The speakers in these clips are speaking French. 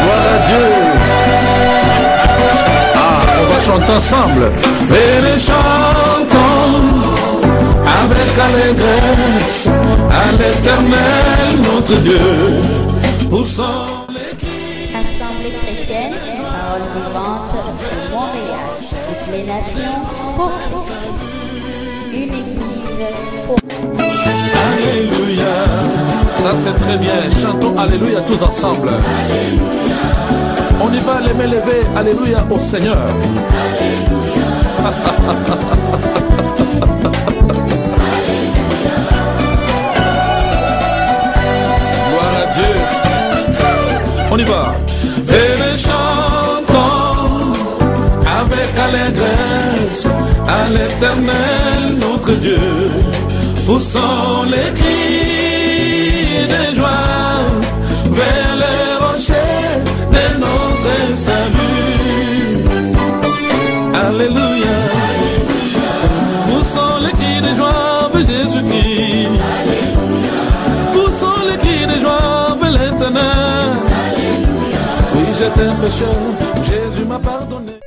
Gloire à Dieu. Ah, on va chanter ensemble. Venez chantons avec allégresse à l'Éternel notre Dieu. Poussons les cris. Assemblée chrétienne, parole vivante de Montréal. Toutes les nations pour Christ. Une église pour... Alléluia. Ça c'est très bien. Chantons Alléluia tous ensemble. Alléluia. On y va les mains levées. Alléluia au Seigneur. Alléluia. Gloire à Dieu. On y va. Venez chantons avec allégresse à l'Éternel notre Dieu. Poussons les cris de joie vers le rocher de notre salut. Alléluia. Poussons les cris de joie vers Jésus-Christ. Poussons les cris de joie vers l'Éternel. Oui, j'étais un pécheur, Jésus m'a pardonné.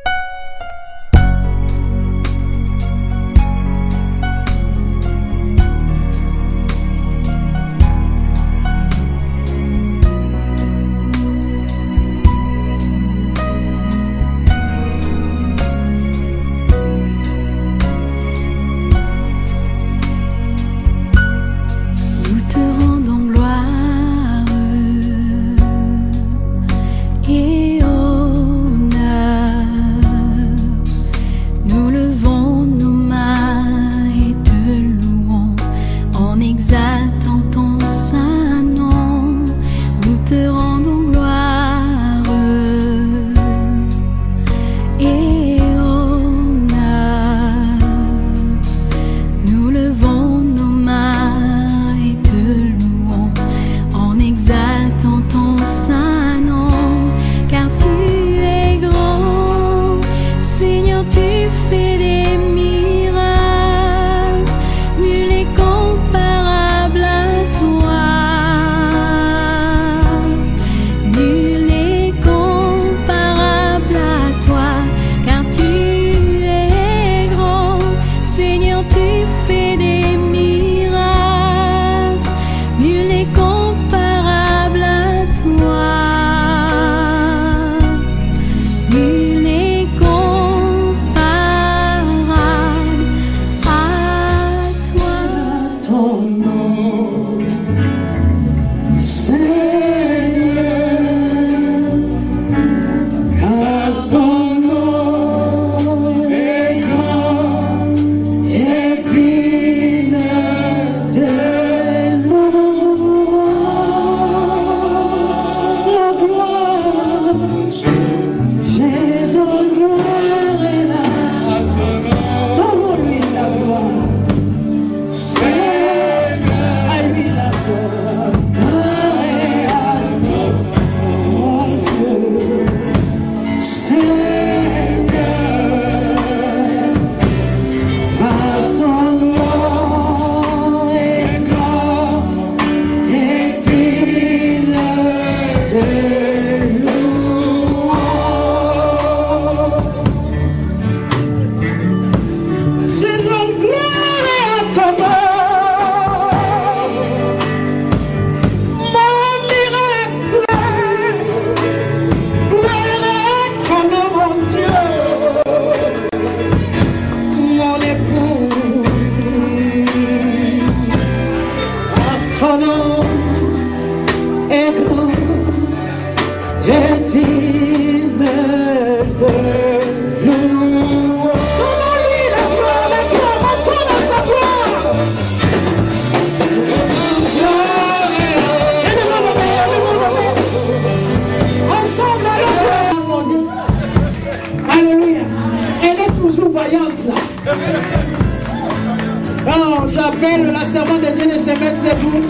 Alors, j'appelle la servante de Dieu de se mettre debout.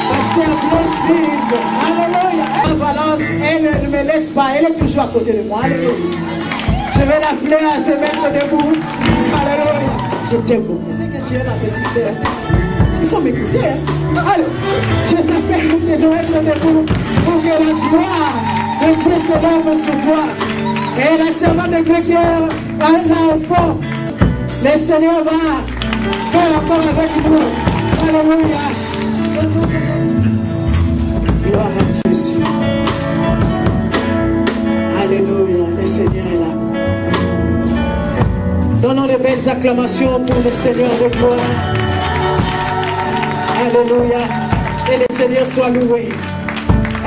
Parce qu'elle est possible. Alléluia. Valence, elle ne me laisse pas. Elle est toujours à côté de moi. Alléluia. Je vais l'appeler à se mettre debout. Alléluia. Je t'aime beaucoup. Tu sais que tu es ma petite sœur. Il faut m'écouter. Hein? Alors, je t'appelle. nous devons être debout pour que la gloire de Dieu s'élève sur toi. Et la servante de Dieu qui est là au fond, le Seigneur va faire encore avec nous. Alléluia. Gloire à Jésus. Alléluia. Le Seigneur est là. Donnons de belles acclamations pour le Seigneur de gloire. Alléluia. Et le Seigneur soit loué.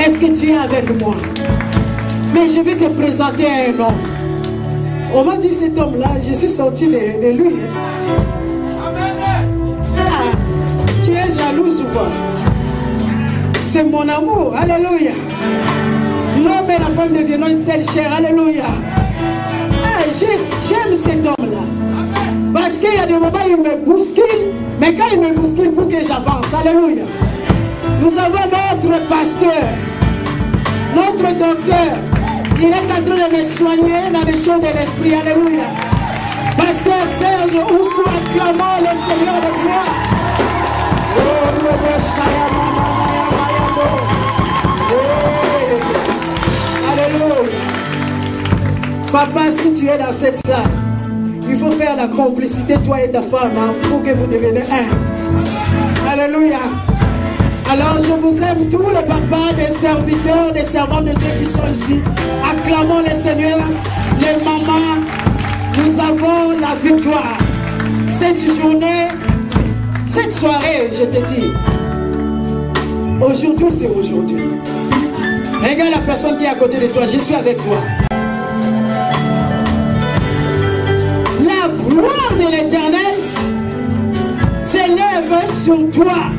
Est-ce que tu es avec moi? Mais je vais te présenter un homme. On m'a dit cet homme-là, je suis sorti de lui. Ah, tu es jalouse ou quoi? C'est mon amour. Alléluia. L'homme et la femme deviennent une seule chair. Alléluia. Ah, j'aime cet homme-là. Parce qu'il y a des moments où il me bouscule. Mais quand il me bouscule pour que j'avance. Alléluia. Nous avons notre pasteur, notre docteur. Il est en train de me soigner dans les choses de l'esprit. Alléluia. Pasteur Serge Oussou, acclamons le Seigneur de gloire. Alléluia. Papa, si tu es dans cette salle, il faut faire la complicité, toi et ta femme, hein, pour que vous deveniez un. Alléluia. Alors je vous aime tous les papas, des serviteurs, des servants de Dieu qui sont ici. Acclamons le Seigneur, les mamans. Nous avons la victoire. Cette journée, cette soirée, je te dis, aujourd'hui c'est aujourd'hui. Regarde la personne qui est à côté de toi, je suis avec toi. La gloire de l'Éternel s'élève sur toi.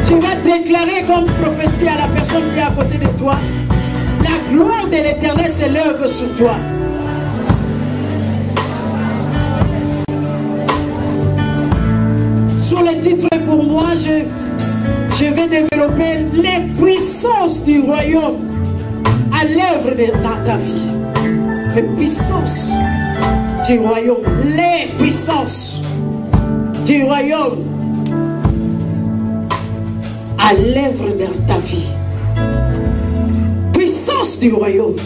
Tu vas déclarer comme prophétie à la personne qui est à côté de toi. La gloire de l'Éternel s'élève sur toi. Sur le titre pour moi, je vais développer les puissances du royaume à l'œuvre dans ta vie. Les puissances du royaume. Les puissances du royaume à l'œuvre dans ta vie. Puissance du royaume.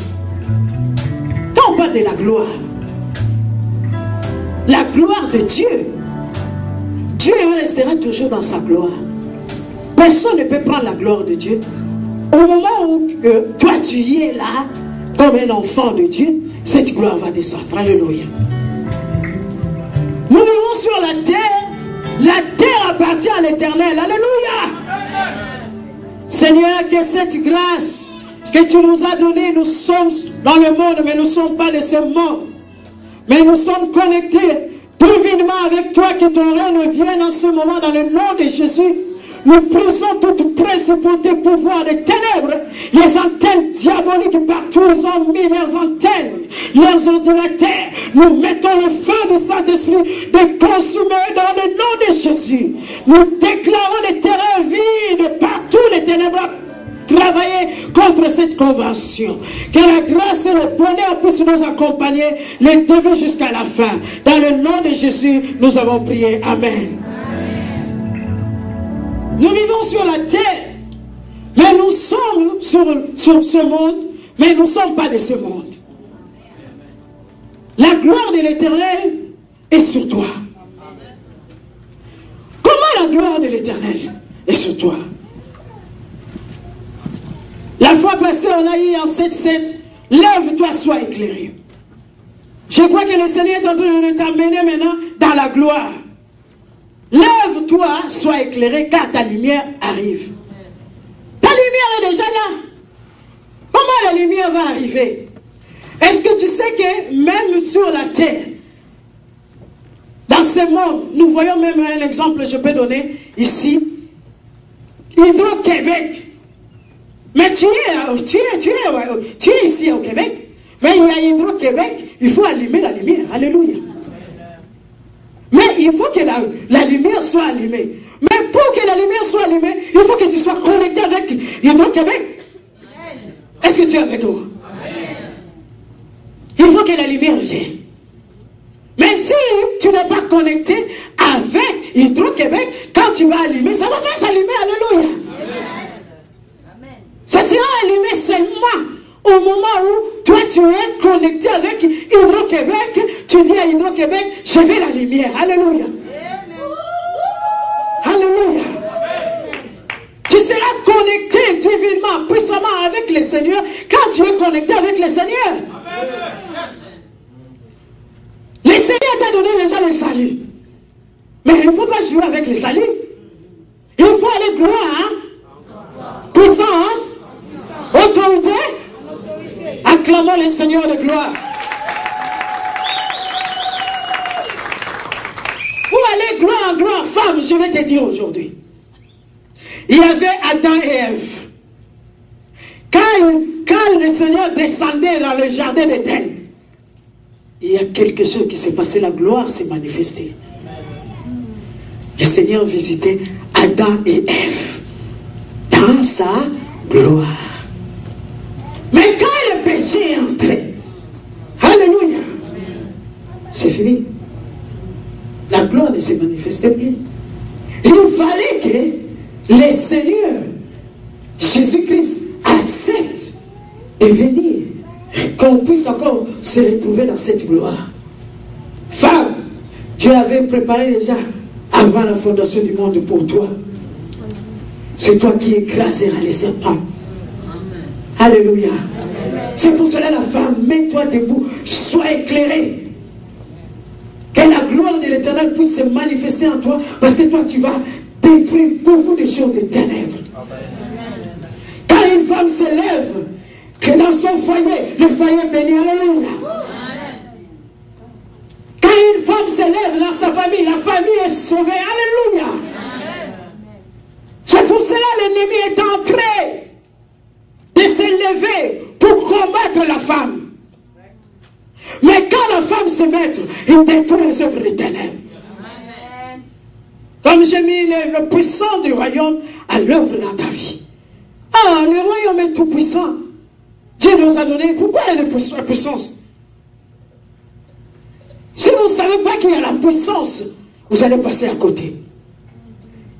Quand on parle de la gloire de Dieu, Dieu restera toujours dans sa gloire. Personne ne peut prendre la gloire de Dieu. Au moment où toi tu y es là, comme un enfant de Dieu, cette gloire va descendre. Alléluia. Nous vivons sur la terre. La terre appartient à l'Éternel. Alléluia. Seigneur, que cette grâce que tu nous as donnée, nous sommes dans le monde, mais nous ne sommes pas de ce monde. Mais nous sommes connectés divinement avec toi, que ton règne vienne en ce moment dans le nom de Jésus. Nous brisons toute principauté, pouvoir des ténèbres, les antennes diaboliques partout, ils ont mis leurs antennes, leurs ordinateurs. Nous mettons le feu du Saint-Esprit de consumer dans le nom de Jésus. Nous déclarons les terrains vides partout, les ténèbres travailler contre cette convention. Que la grâce et le bonheur puissent nous accompagner les débuts jusqu'à la fin. Dans le nom de Jésus, nous avons prié. Amen. Nous vivons sur la terre, mais nous sommes sur ce monde, mais nous ne sommes pas de ce monde. La gloire de l'Éternel est sur toi. Comment la gloire de l'Éternel est sur toi? La fois passée, on a eu en 7-7, lève-toi, sois éclairé. Je crois que le Seigneur est en train de t'amener maintenant dans la gloire. Lève-toi, sois éclairé, car ta lumière arrive. Ta lumière est déjà là. Comment la lumière va arriver? Est-ce que tu sais que même sur la terre, dans ce monde, nous voyons même un exemple, je peux donner ici, Hydro-Québec. Mais tu es ici au Québec, mais il y a Hydro-Québec, il faut allumer la lumière. Alléluia. Mais il faut que la lumière soit allumée. Mais pour que la lumière soit allumée, il faut que tu sois connecté avec Hydro-Québec. Est-ce que tu es avec moi? Il faut que la lumière vienne. Mais si tu n'es pas connecté avec Hydro-Québec, quand tu vas allumer, ça va pas s'allumer. Alléluia. Ça sera allumé seulement au moment où toi tu es connecté avec Hydro-Québec. Tu dis à Hydro-Québec, je vais la lumière. Alléluia. Alléluia. Tu seras connecté divinement, puissamment avec le Seigneur quand tu es connecté avec le Seigneur. Le Seigneur t'a donné déjà le salut. Mais il ne faut pas jouer avec le salut. Il faut aller gloire, puissance, autorité. Acclamons le Seigneur de gloire. Pour aller gloire en gloire, femme, je vais te dire aujourd'hui. Il y avait Adam et Ève. Quand le Seigneur descendait dans le jardin d'Éden, il y a quelque chose qui s'est passé, la gloire s'est manifestée. Le Seigneur visitait Adam et Ève dans sa gloire. Mais quand le péché est entré, alléluia, c'est fini. La gloire ne se manifestait plus. Il fallait que le Seigneur Jésus-Christ accepte de venir, qu'on puisse encore se retrouver dans cette gloire. Femme, Dieu avait préparé déjà avant la fondation du monde pour toi. C'est toi qui écraseras les serpents. Alléluia. C'est pour cela la femme, mets-toi debout, sois éclairée. Que la gloire de l'Éternel puisse se manifester en toi, parce que toi tu vas détruire beaucoup de choses de ténèbres. Quand une femme se lève, que dans son foyer, le foyer béni, alléluia. Quand une femme se lève dans sa famille, la famille est sauvée, alléluia. C'est pour cela l'ennemi est en train de se lever pour combattre la femme. Mais quand la femme se met, il détruit les œuvres des ténèbres. Comme j'ai mis le puissant du royaume à l'œuvre dans ta vie. Ah, le royaume est tout puissant. Dieu nous a donné. Pourquoi il y a la puissance? Si vous ne savez pas qu'il y a la puissance, vous allez passer à côté.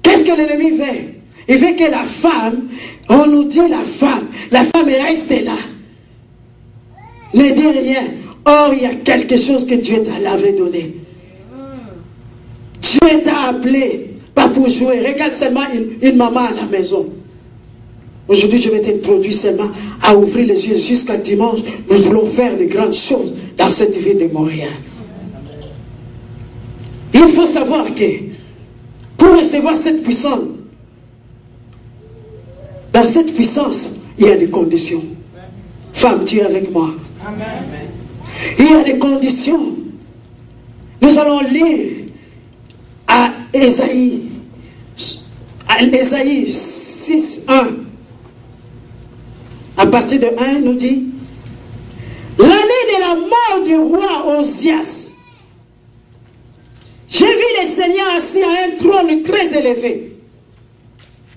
Qu'est-ce que l'ennemi veut? Il veut que la femme, on nous dit la femme reste là. Ne dit rien. Or, il y a quelque chose que Dieu t'avait donné. Dieu t'a appelé, pas pour jouer. Regarde seulement une maman à la maison. Aujourd'hui, je vais t'introduire seulement à ouvrir les yeux jusqu'à dimanche. Nous voulons faire de grandes choses dans cette ville de Montréal. Il faut savoir que pour recevoir cette puissance, dans cette puissance, il y a des conditions. Femme, tu es avec moi. Amen. Il y a des conditions. Nous allons lire à Ésaïe 6, 1. À partir de 1, nous dit: l'année de la mort du roi Osias, j'ai vu le Seigneur assis à un trône très élevé,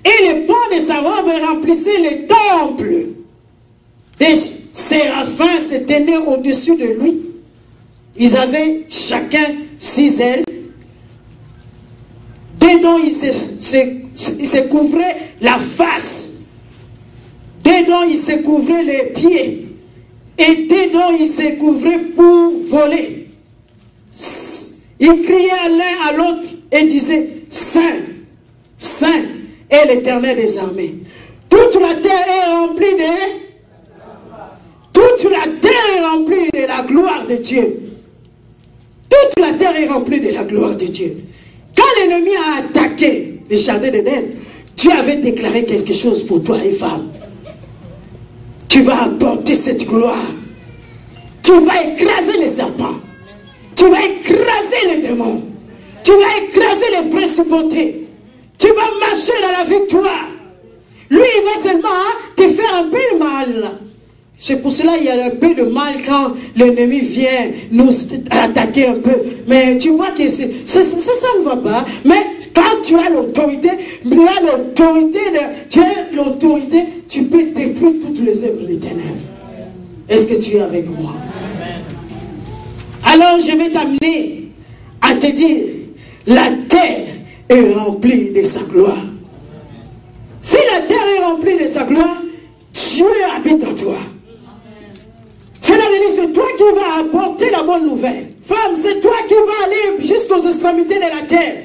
et les pans de sa robe remplissaient le temple. Des séraphins se tenaient au-dessus de lui. Ils avaient chacun 6 ailes. Dedans, ils se couvraient la face. Dedans, ils se couvraient les pieds. Et dedans, ils se couvraient pour voler. Ils criaient l'un à l'autre et disaient: Saint, Saint est l'Éternel des armées. Toute la terre est remplie de... Toute la terre est remplie de la gloire de Dieu. Toute la terre est remplie de la gloire de Dieu. Quand l'ennemi a attaqué le jardin d'Éden, Dieu avait déclaré quelque chose pour toi, les femmes. Tu vas apporter cette gloire. Tu vas écraser les serpents. Tu vas écraser les démons. Tu vas écraser les principautés. Tu vas marcher dans la victoire. Lui, il va seulement te faire un peu de mal. C'est pour cela qu'il y a un peu de mal quand l'ennemi vient nous attaquer un peu. Mais tu vois que ça ne va pas. Mais quand tu as l'autorité, tu peux détruire toutes les œuvres des ténèbres. Est-ce que tu es avec moi? Alors je vais t'amener à te dire, la terre est remplie de sa gloire. Si la terre est remplie de sa gloire, Dieu habite en toi. C'est toi qui vas apporter la bonne nouvelle. Femme, c'est toi qui vas aller jusqu'aux extrémités de la terre.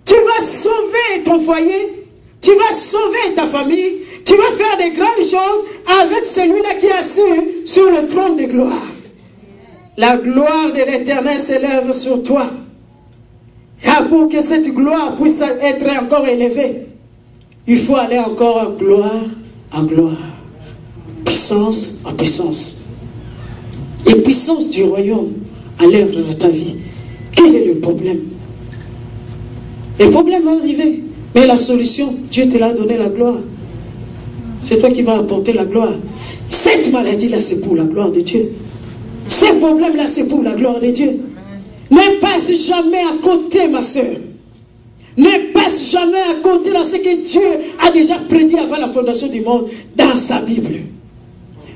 Tu vas sauver ton foyer, tu vas sauver ta famille, tu vas faire de grandes choses avec celui-là qui est assis sur le trône de gloire. La gloire de l'Éternel s'élève sur toi. Et pour que cette gloire puisse être encore élevée, il faut aller encore en gloire, puissance en puissance. Les puissances du royaume à l'œuvre de ta vie. Quel est le problème? Le problème va arriver, mais la solution, Dieu te l'a donné la gloire. C'est toi qui vas apporter la gloire. Cette maladie-là, c'est pour la gloire de Dieu. Ce problème-là, c'est pour la gloire de Dieu. Ne passe jamais à côté, ma soeur. Ne passe jamais à côté de ce que Dieu a déjà prédit avant la fondation du monde dans sa Bible.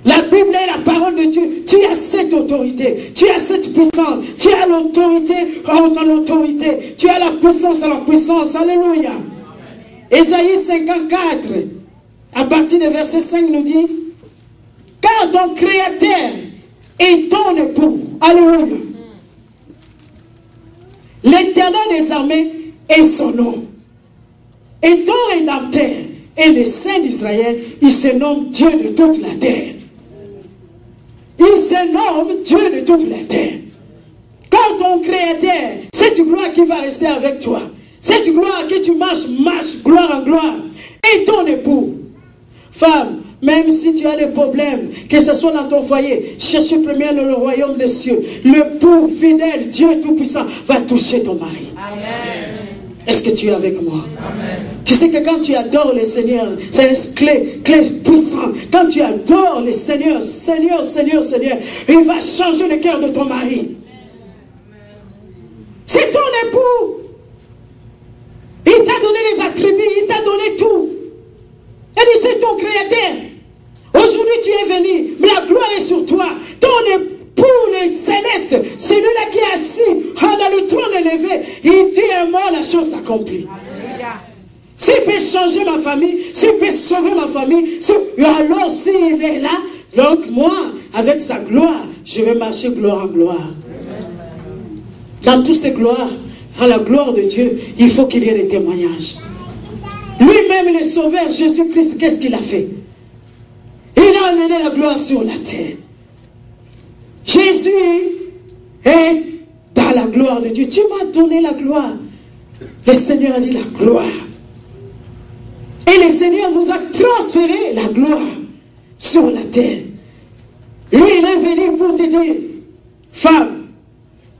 La Bible est la parole de Dieu. Tu as cette autorité, tu as cette puissance, tu as l'autorité en l'autorité, tu as la puissance à la puissance. Alléluia. Ésaïe 54, à partir du verset 5 nous dit, car ton Créateur est ton époux. Alléluia. L'Éternel des armées est son nom. Et ton Rédempteur est le Saint d'Israël. Il se nomme Dieu de toute la terre. Il se nomme Dieu de toute la terre. Quand ton Créateur, cette gloire qui va rester avec toi, cette gloire que tu marches gloire en gloire, et ton époux. Femme, même si tu as des problèmes, que ce soit dans ton foyer, cherche premièrement le royaume des cieux. Le pour fidèle, Dieu Tout-Puissant, va toucher ton mari. Amen. Est-ce que tu es avec moi? Amen. Tu sais que quand tu adores le Seigneur, c'est une clé puissante. Quand tu adores le Seigneur, Seigneur, il va changer le cœur de ton mari. C'est ton époux. Il t'a donné les attributs, il t'a donné tout. Il dit, c'est ton Créateur. Aujourd'hui, tu es venu, mais la gloire est sur toi. Ton époux, le céleste, celui-là qui est assis, dans le trône élevé, il dit un mot, la chose s'accomplit. S'il peut changer ma famille, s'il peut sauver ma famille, alors s'il est là, donc moi, avec sa gloire, je vais marcher gloire en gloire. Dans toutes ces gloires, à la gloire de Dieu, il faut qu'il y ait des témoignages. Lui-même, le Sauveur, Jésus-Christ, qu'est-ce qu'il a fait? Il a amené la gloire sur la terre. Jésus est dans la gloire de Dieu. Tu m'as donné la gloire. Le Seigneur a dit la gloire. Et le Seigneur vous a transféré la gloire sur la terre. Lui, il est venu pour te dire, femme,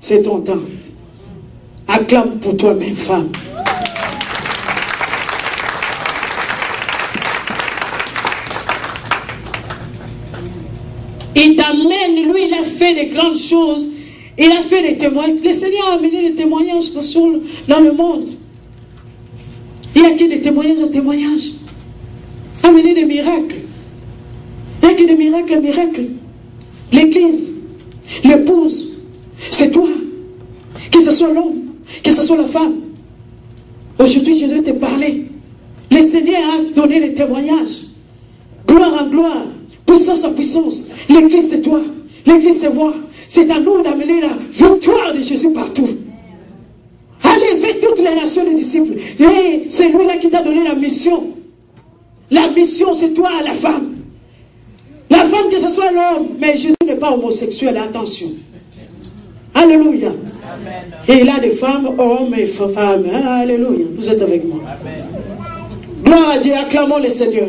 c'est ton temps. Acclame pour toi-même, femme. Il t'amène, lui, il a fait des grandes choses. Il a fait des témoignages. Le Seigneur a amené des témoignages dans le monde. Il n'y a que des témoignages. Amener des miracles. Il n'y a que des miracles. L'église, l'épouse, c'est toi. Que ce soit l'homme, que ce soit la femme. Aujourd'hui, je vais te parler. Le Seigneur a donné des témoignages. Gloire en gloire. Puissance en puissance. L'église c'est toi. L'église c'est moi. C'est à nous d'amener la victoire de Jésus partout. Allez, faites toutes les nations des disciples. Et c'est lui-là qui t'a donné la mission. La mission c'est toi, la femme. La femme que ce soit l'homme. Mais Jésus n'est pas homosexuel, attention. Alléluia. Amen. Et il a des femmes, hommes et femmes. Alléluia. Vous êtes avec moi. Amen. Gloire à Dieu, acclamons le Seigneur.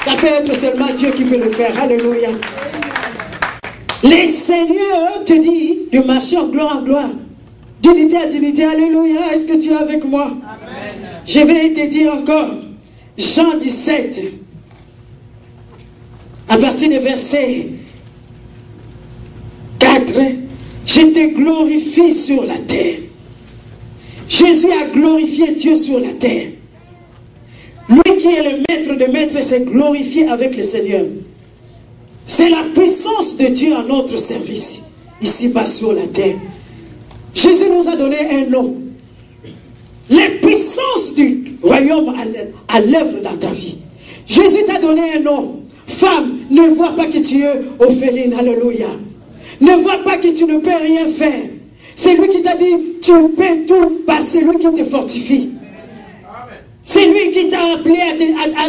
Ça peut être seulement Dieu qui peut le faire. Alléluia. Le Seigneur te dit de marcher en gloire, dignité à dignité. Alléluia. Est-ce que tu es avec moi? Amen. Je vais te dire encore. Jean 17. À partir du verset 4. Je te glorifie sur la terre. Jésus a glorifié Dieu sur la terre. Lui qui est le maître des maîtres s'est glorifié avec le Seigneur. C'est la puissance de Dieu à notre service, ici-bas sur la terre. Jésus nous a donné un nom. Les puissances du royaume à l'œuvre dans ta vie. Jésus t'a donné un nom. Femme, ne vois pas que tu es orpheline. Alléluia. Ne vois pas que tu ne peux rien faire. C'est lui qui t'a dit, tu peux tout, c'est lui qui te fortifie. C'est lui qui t'a appelé à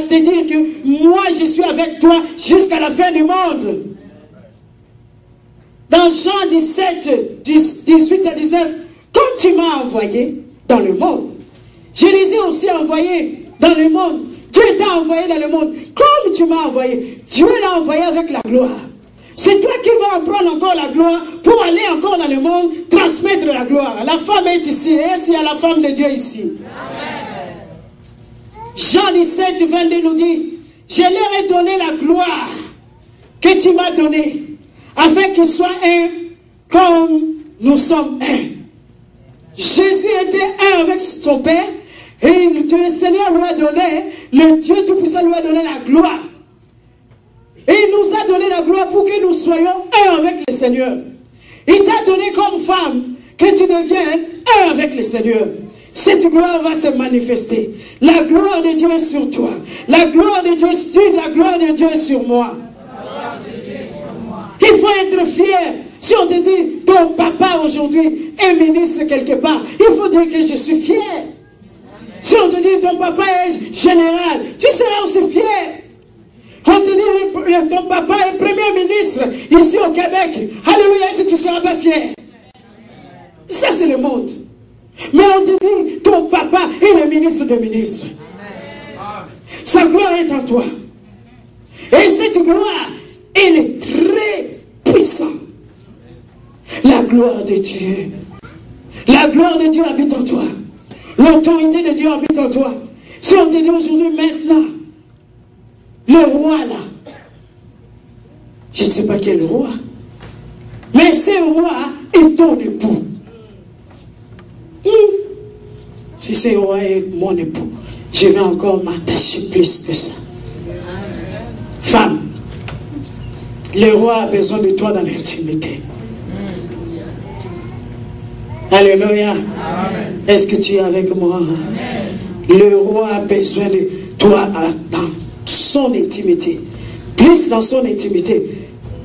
te dire que moi je suis avec toi jusqu'à la fin du monde. Dans Jean 17, 18 à 19, comme tu m'as envoyé dans le monde, je les ai aussi envoyés dans le monde. Dieu t'a envoyé dans le monde comme tu m'as envoyé. Dieu l'a envoyé avec la gloire. C'est toi qui vas en prendre encore la gloire pour aller encore dans le monde, transmettre la gloire. La femme est ici, et il y a la femme de Dieu ici. Amen. Jean 17, 22 nous dit, je leur ai donné la gloire que tu m'as donnée, afin qu'ils soient un comme nous sommes un. Jésus était un avec son Père, et le Seigneur lui a donné, le Dieu Tout-Puissant lui a donné la gloire. Et il nous a donné la gloire pour que nous soyons un avec le Seigneur. Il t'a donné comme femme que tu deviennes un avec le Seigneur. Cette gloire va se manifester. La gloire de Dieu est sur toi. La gloire de Dieu, la gloire de Dieu est sur moi. Il faut être fier. Si on te dit, ton papa aujourd'hui est ministre quelque part, il faut dire que je suis fier. Si on te dit, ton papa est général, tu seras aussi fier. On te dit, ton papa est premier ministre ici au Québec. Alléluia, si tu ne seras pas fier. Ça, c'est le monde. Mais on te dit, ton papa est le ministre des ministres. Sa gloire est en toi. Et cette gloire, elle est très puissante. La gloire de Dieu. La gloire de Dieu habite en toi. L'autorité de Dieu habite en toi. Si on te dit aujourd'hui, maintenant, le roi là, je ne sais pas quel roi, mais ce roi est ton époux. Si ce roi est mon époux, je vais encore m'attacher plus que ça. Femme, le roi a besoin de toi dans l'intimité. Alléluia. Est-ce que tu es avec moi? Amen. Le roi a besoin de toi dans son intimité. Plus dans son intimité,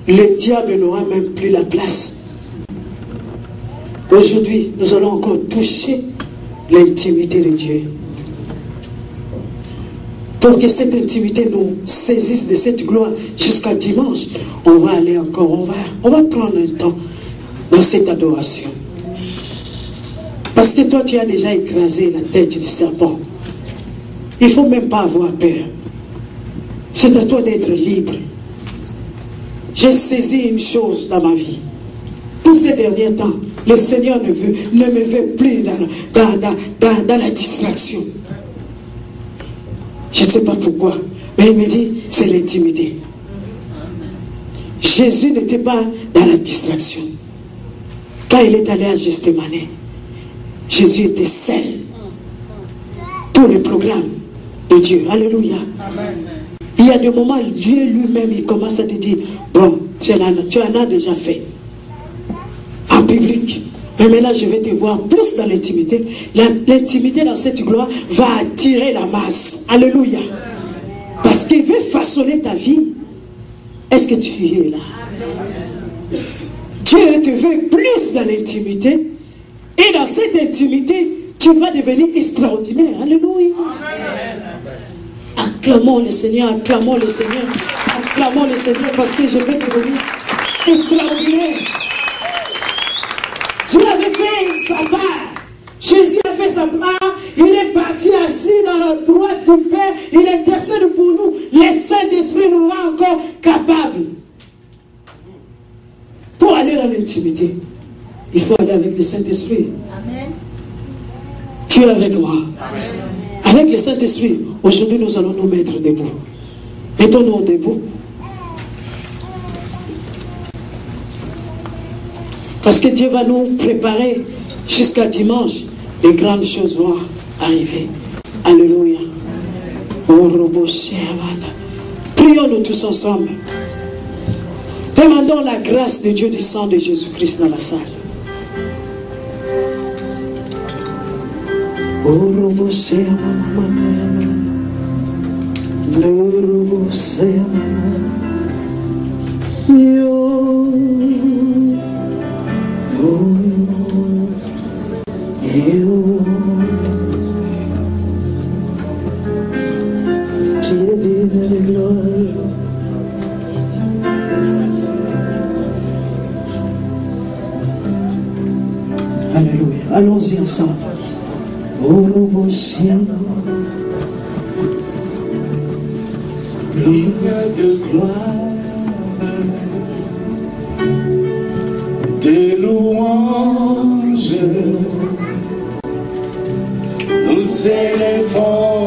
le diable n'aura même plus la place. Aujourd'hui, nous allons encore toucher l'intimité de Dieu. Pour que cette intimité nous saisisse de cette gloire jusqu'à dimanche, on va aller encore, on va prendre un temps dans cette adoration. Parce que toi, tu as déjà écrasé la tête du serpent. Il ne faut même pas avoir peur. C'est à toi d'être libre. J'ai saisi une chose dans ma vie. Tous ces derniers temps, le Seigneur ne me veut plus dans la distraction. Je ne sais pas pourquoi, mais il me dit, c'est l'intimité. Jésus n'était pas dans la distraction. Quand il est allé à Gethsémane, Jésus était seul. Tout le programme de Dieu. Alléluia. Amen. Il y a des moments, Dieu lui-même, il commence à te dire, bon, tu en as déjà fait. En public. Mais maintenant, je vais te voir plus dans l'intimité. L'intimité dans cette gloire va attirer la masse. Alléluia. Parce qu'il veut façonner ta vie. Est-ce que tu es là? Dieu te veut plus dans l'intimité. Et dans cette intimité, tu vas devenir extraordinaire. Alléluia. Acclamons le Seigneur, acclamons le Seigneur. Acclamons le Seigneur parce que je vais devenir extraordinaire. Dieu avait fait sa part. Jésus a fait sa part. Il est parti assis dans la droite du Père. Il intercède pour nous. Le Saint-Esprit nous rend encore capables. Pour aller dans l'intimité, il faut aller avec le Saint-Esprit. Amen. Tu es avec moi. Amen. Avec le Saint-Esprit, aujourd'hui nous allons nous mettre debout. Mettons-nous debout. Parce que Dieu va nous préparer jusqu'à dimanche. Les grandes choses vont arriver. Alléluia. Prions-nous tous ensemble. Demandons la grâce de Dieu du sang de Jésus-Christ dans la salle. Alléluia. Allons-y ensemble. De gloire, des louanges, nous élevons